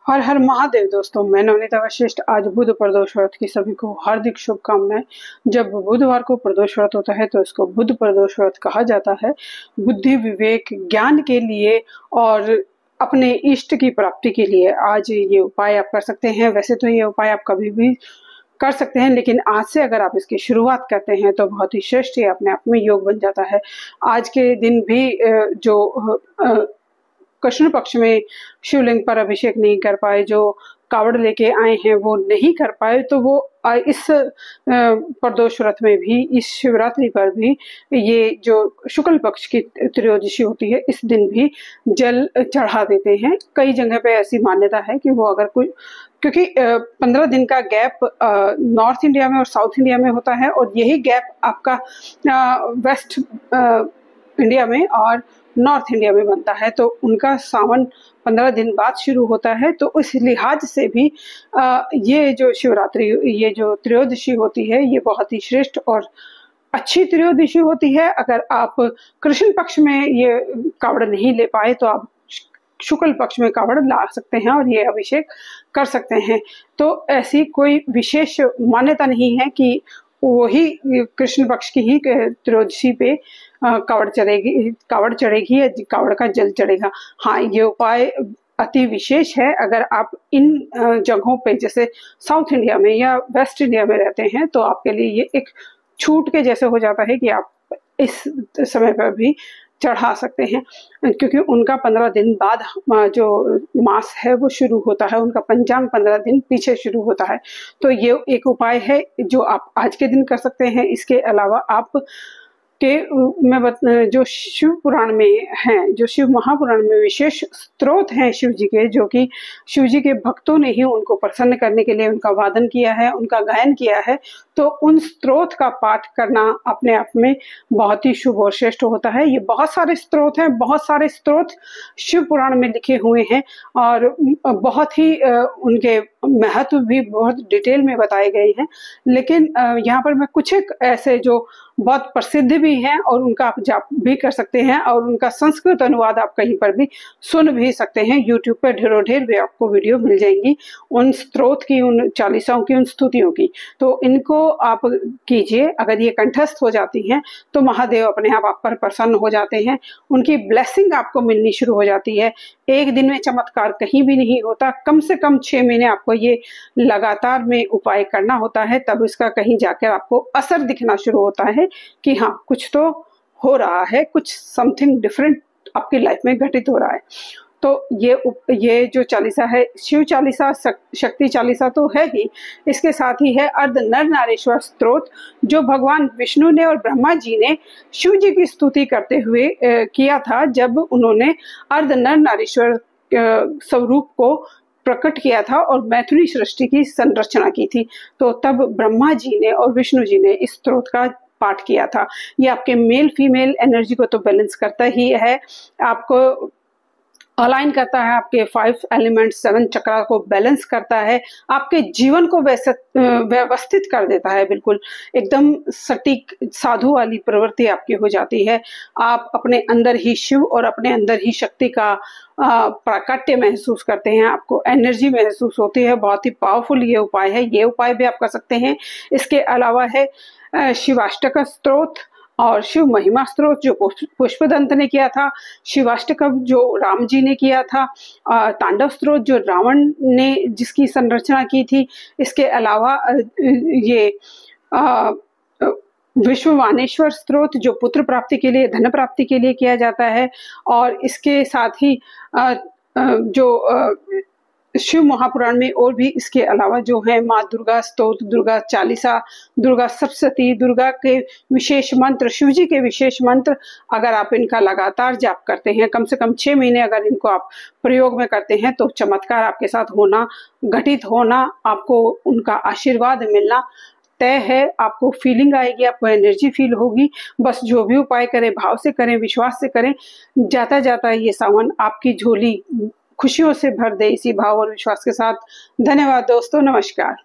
हर हर महादेव दोस्तों, मैं नवनीता वशिष्ठ। आज बुध प्रदोष व्रत की सभी को हार्दिक शुभकामनाएं। जब बुधवार को प्रदोष व्रत होता है तो इसको बुध प्रदोष व्रत कहा जाता है। बुद्धि, विवेक, ज्ञान के लिए और अपने इष्ट की प्राप्ति के लिए आज ये उपाय आप कर सकते हैं। वैसे तो ये उपाय आप कभी भी कर सकते हैं, लेकिन आज से अगर आप इसकी शुरुआत करते हैं तो बहुत ही श्रेष्ठ ये अपने आप में योग बन जाता है। आज के दिन भी जो कृष्ण पक्ष में शिवलिंग पर अभिषेक नहीं कर पाए, जो कावड़ लेके आए हैं वो नहीं कर पाए, तो वो इस प्रदोष व्रत में भी, इस शिवरात्रि पर भी, ये जो शुक्ल पक्ष की त्रयोदशी होती है इस दिन भी जल चढ़ा देते हैं। कई जगह पे ऐसी मान्यता है कि वो अगर कोई, क्योंकि 15 दिन का गैप नॉर्थ इंडिया में और साउथ इंडिया में होता है, और यही गैप आपका वेस्ट इंडिया में और नॉर्थ इंडिया में बनता है, तो उनका सावन 15 दिन बाद शुरू होता है। तो उस लिहाज से भी ये जो शिवरात्रि, ये जो त्रयोदशी होती है, ये बहुत ही श्रेष्ठ और अच्छी त्रयोदशी होती है। अगर आप कृष्ण पक्ष में ये कावड़ नहीं ले पाए तो आप शुक्ल पक्ष में कावड़ ला सकते हैं और ये अभिषेक कर सकते हैं। तो ऐसी कोई विशेष मान्यता नहीं है कि वही कृष्ण पक्ष की ही त्रयोदशी पे कावड़ चढ़ेगी या कावड़ का जल चढ़ेगा। हाँ, ये उपाय अति विशेष है। अगर आप इन जगहों पे, जैसे साउथ इंडिया में या वेस्ट इंडिया में रहते हैं, तो आपके लिए ये एक छूट के जैसे हो जाता है कि आप इस समय पर भी चढ़ा सकते हैं, क्योंकि उनका 15 दिन बाद जो मास है वो शुरू होता है, उनका पंचांग 15 दिन पीछे शुरू होता है। तो ये एक उपाय है जो आप आज के दिन कर सकते हैं। इसके अलावा आप जो शिव पुराण में हैं, जो शिव महापुराण में विशेष स्तोत्र हैं शिव जी के, जो कि शिव जी के भक्तों ने ही उनको प्रसन्न करने के लिए उनका वादन किया है, उनका गायन किया है, तो उन स्तोत्र का पाठ करना अपने आप में बहुत ही शुभ और श्रेष्ठ होता है। ये बहुत सारे स्तोत्र हैं, बहुत सारे स्तोत्र शिव पुराण में लिखे हुए हैं और बहुत ही उनके महत्व भी बहुत डिटेल में बताए गए हैं। लेकिन यहाँ पर मैं कुछ एक ऐसे जो बहुत प्रसिद्ध भी हैं और उनका आप जाप भी कर सकते हैं, और उनका संस्कृत अनुवाद आप कहीं पर भी सुन भी सकते हैं। यूट्यूब पर ढेरों ढेर भी आपको वीडियो मिल जाएंगी उन स्तोत्र की, उन चालीसाओं की, उन स्तुतियों की। तो इनको आप कीजिए। अगर ये कंठस्थ हो जाती हैं तो महादेव अपने आप पर प्रसन्न हो जाते हैं, उनकी ब्लेसिंग आपको मिलनी शुरू हो जाती है। एक दिन में चमत्कार कहीं भी नहीं होता, कम से कम 6 महीने आपको ये लगातार में उपाय करना होता है, तब इसका कहीं जाकर आपको असर दिखना शुरू होता है कि हाँ, कुछ तो हो रहा है, कुछ समथिंग डिफरेंट आपकी लाइफ में घटित हो रहा है। तो ये जो चालीसा है, शिव चालीसा, शक्ति चालीसा तो है ही, इसके साथ ही है अर्ध नर नारेश्वर स्तोत्र, जो भगवान विष्णु ने और ब्रह्मा जी ने शिव जी की स्तुति करते हुए किया था, जब उन्होंने अर्ध नर नारेश्वर स्वरूप को प्रकट किया था और मैथिली सृष्टि की संरचना की थी। तो तब ब्रह्मा जी ने और विष्णु जी ने इस स्तोत्र का पाठ किया था। ये आपके मेल फीमेल एनर्जी को तो बैलेंस करता ही है, आपको अलाइन करता है, आपके 5 एलिमेंट्स 7 चक्रा को बैलेंस करता है, आपके जीवन को व्यवस्थित कर देता है। बिल्कुल एकदम सटीक साधु वाली प्रवृत्ति आपकी हो जाती है। आप अपने अंदर ही शिव और अपने अंदर ही शक्ति का प्राकट्य महसूस करते हैं, आपको एनर्जी महसूस होती है। बहुत ही पावरफुल ये उपाय है। ये उपाय भी आप कर सकते हैं। इसके अलावा है शिवाष्टक स्तोत्र और शिव महिमा स्तोत्र, जो पुष्पदंत ने किया था, शिवाष्टकम जो राम जी ने किया था, तांडव स्तोत्र जो रावण ने जिसकी संरचना की थी। इसके अलावा ये विश्ववानेश्वर स्तोत्र जो पुत्र प्राप्ति के लिए, धन प्राप्ति के लिए किया जाता है। और इसके साथ ही जो शिव महापुराण में और भी इसके अलावा जो है माँ दुर्गा स्तोत्र, दुर्गा चालीसा, दुर्गा सप्तशती, दुर्गा के विशेष मंत्र, शिव जी के विशेष मंत्र, अगर आप इनका लगातार जाप करते हैं, कम से कम 6 महीने अगर इनको आप प्रयोग में करते हैं, तो चमत्कार आपके साथ होना, घटित होना, आपको उनका आशीर्वाद मिलना तय है। आपको फीलिंग आएगी, आपको एनर्जी फील होगी। बस जो भी उपाय करें, भाव से करें, विश्वास से करें। जाता जाता ये सावन आपकी झोली खुशियों से भर दे, इसी भाव और विश्वास के साथ। धन्यवाद दोस्तों, नमस्कार।